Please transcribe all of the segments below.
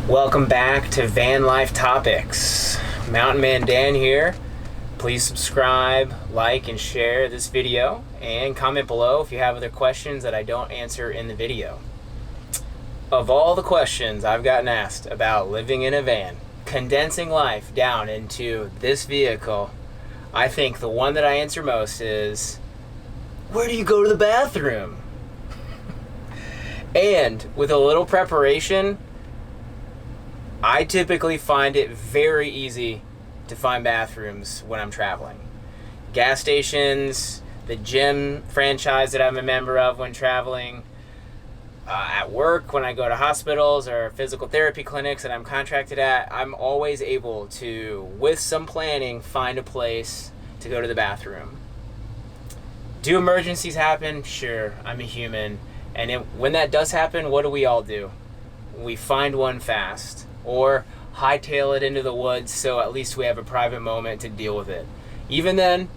Welcome back to Van Life Topics. Mountainmandan here. Please subscribe, like, and share this video, and comment below if you have other questions that I don't answer in the video. Of all the questions I've gotten asked about living in a van, condensing life down into this vehicle, I think the one that I answer most is, where do you go to the bathroom? And with a little preparation, I typically find it very easy to find bathrooms when I'm traveling. Gas stations, the gym franchise that I'm a member of when traveling, at work when I go to hospitals or physical therapy clinics that I'm contracted at, I'm always able to, with some planning, find a place to go to the bathroom. Do emergencies happen? Sure, I'm a human. And when that does happen, what do we all do? We find one fast, or hightail it into the woods so at least we have a private moment to deal with it. Even then,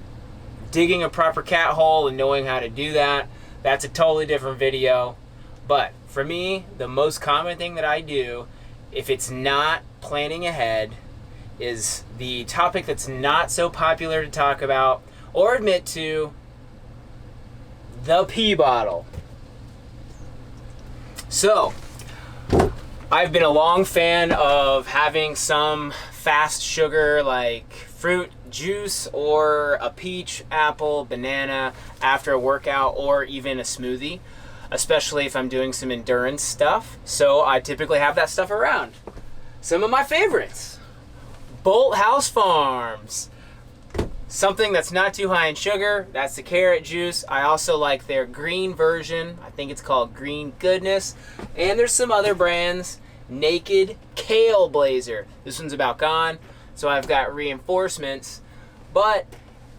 digging a proper cat hole and knowing how to do that, that's a totally different video. But for me, the most common thing that I do, if it's not planning ahead, is the topic that's not so popular to talk about or admit to, the pee bottle. So, I've been a long fan of having some fast sugar like fruit juice or a peach, apple, banana after a workout, or even a smoothie, especially if I'm doing some endurance stuff. So I typically have that stuff around. Some of my favorites: Bolt House Farms. Something that's not too high in sugar, that's the carrot juice. I also like their green version. I think it's called Green Goodness. And there's some other brands. Naked Kale Blazer. This one's about gone, so I've got reinforcements. But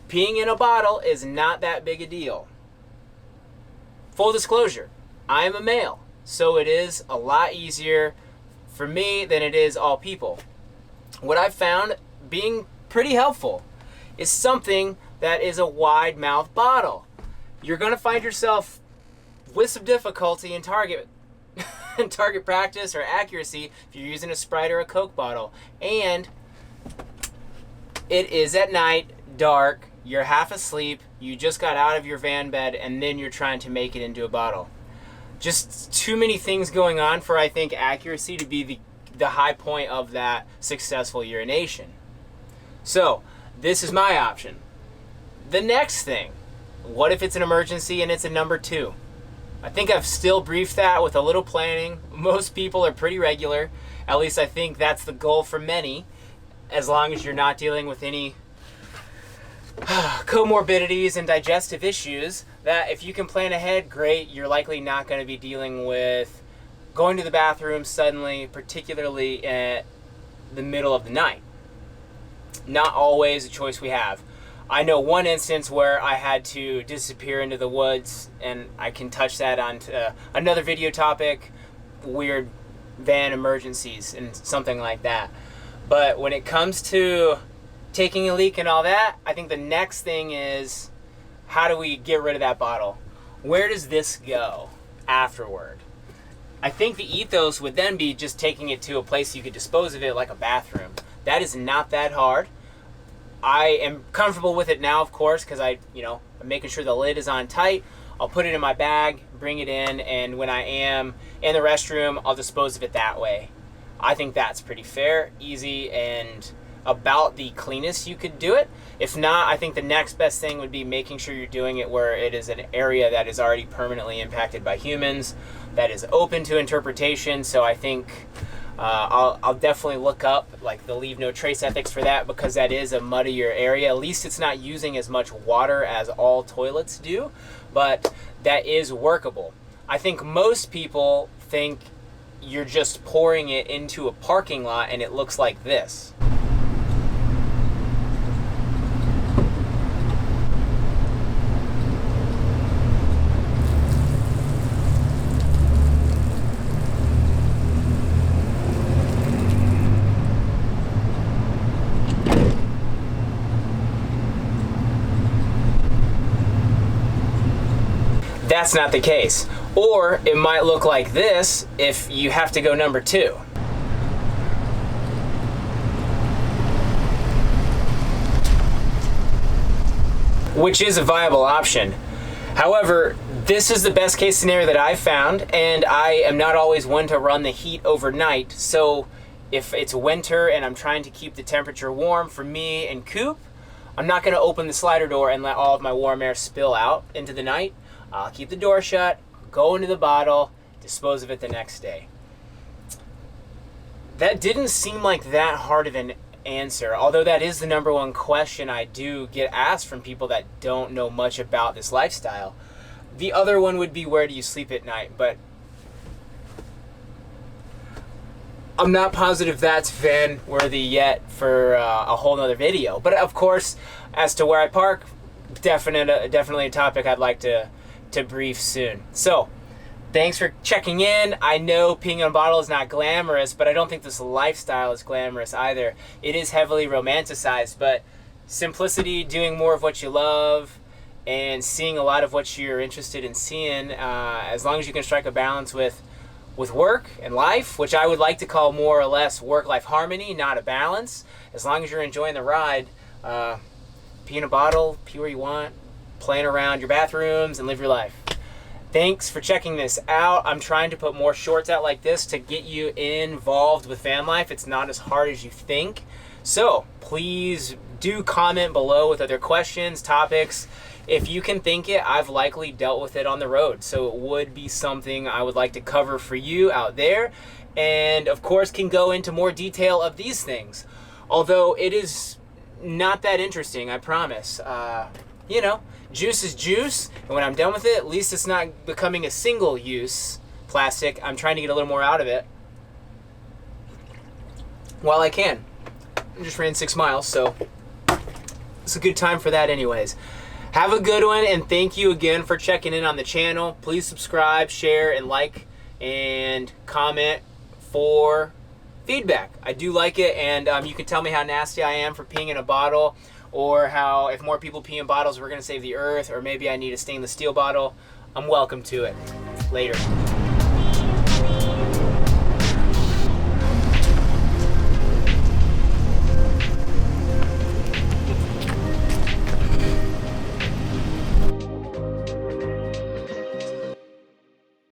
peeing in a bottle is not that big a deal. Full disclosure, I am a male, so it is a lot easier for me than it is all people. What I've found being pretty helpful is something that is a wide mouth bottle. You're gonna find yourself with some difficulty in target practice or accuracy if you're using a Sprite or a Coke bottle. And it is at night, dark, you're half asleep, you just got out of your van bed, and then you're trying to make it into a bottle. Just too many things going on for, I think, accuracy to be the high point of that successful urination. So, this is my option. The next thing, what if it's an emergency and it's a number 2? I think I've still briefed that with a little planning. Most people are pretty regular. At least I think that's the goal for many, as long as you're not dealing with any comorbidities and digestive issues, that if you can plan ahead, great. You're likely not going to be dealing with going to the bathroom suddenly, particularly at the middle of the night. Not always a choice we have. I know one instance where I had to disappear into the woods, and I can touch that on another video topic, weird van emergencies and something like that. But when it comes to taking a leak and all that, I think the next thing is, how do we get rid of that bottle? Where does this go afterward? I think the ethos would then be just taking it to a place you could dispose of it, like a bathroom. That is not that hard. I am comfortable with it now, of course, because I'm making sure the lid is on tight. I'll put it in my bag, bring it in, and when I am in the restroom, I'll dispose of it that way. I think that's pretty fair, easy, and about the cleanest you could do it. If not, I think the next best thing would be making sure you're doing it where it is an area that is already permanently impacted by humans, that is open to interpretation. So I think I'll definitely look up like the leave no trace ethics for that, because that is a muddier area. At least it's not using as much water as all toilets do, but that is workable. I think most people think you're just pouring it into a parking lot and it looks like this. That's not the case. Or it might look like this if you have to go number 2. which is a viable option. However, this is the best case scenario that I've found, and I am not always one to run the heat overnight. So if it's winter and I'm trying to keep the temperature warm for me and Coop, I'm not going to open the slider door and let all of my warm air spill out into the night. I'll keep the door shut, go into the bottle, dispose of it the next day. That didn't seem like that hard of an answer, although that is the number one question I do get asked from people that don't know much about this lifestyle. The other one would be, where do you sleep at night? But I'm not positive that's van worthy yet for a whole nother video. But of course, as to where I park, definitely a topic I'd like to brief soon. So thanks for checking in. I know peeing in a bottle is not glamorous, but I don't think this lifestyle is glamorous either. It is heavily romanticized, but simplicity, doing more of what you love, and seeing a lot of what you're interested in seeing, as long as you can strike a balance with work and life, which I would like to call more or less work-life harmony, not a balance. As long as you're enjoying the ride, pee in a bottle, pee where you want, playing around your bathrooms, and live your life. Thanks for checking this out. I'm trying to put more shorts out like this to get you involved with van life. It's not as hard as you think. So please do comment below with other questions, topics. If you can think it, I've likely dealt with it on the road. So it would be something I would like to cover for you out there. And of course can go into more detail of these things. Although it is not that interesting, I promise. You know, juice is juice, and when I'm done with it, at least it's not becoming a single-use plastic. I'm trying to get a little more out of it while I can. I just ran 6 miles, so it's a good time for that anyways. Have a good one, and thank you again for checking in on the channel. Please subscribe, share, and like, and comment for feedback. I do like it, and you can tell me how nasty I am for peeing in a bottle, or how if more people pee in bottles we're gonna save the earth, or maybe I need a stainless steel bottle. I'm welcome to it. Later.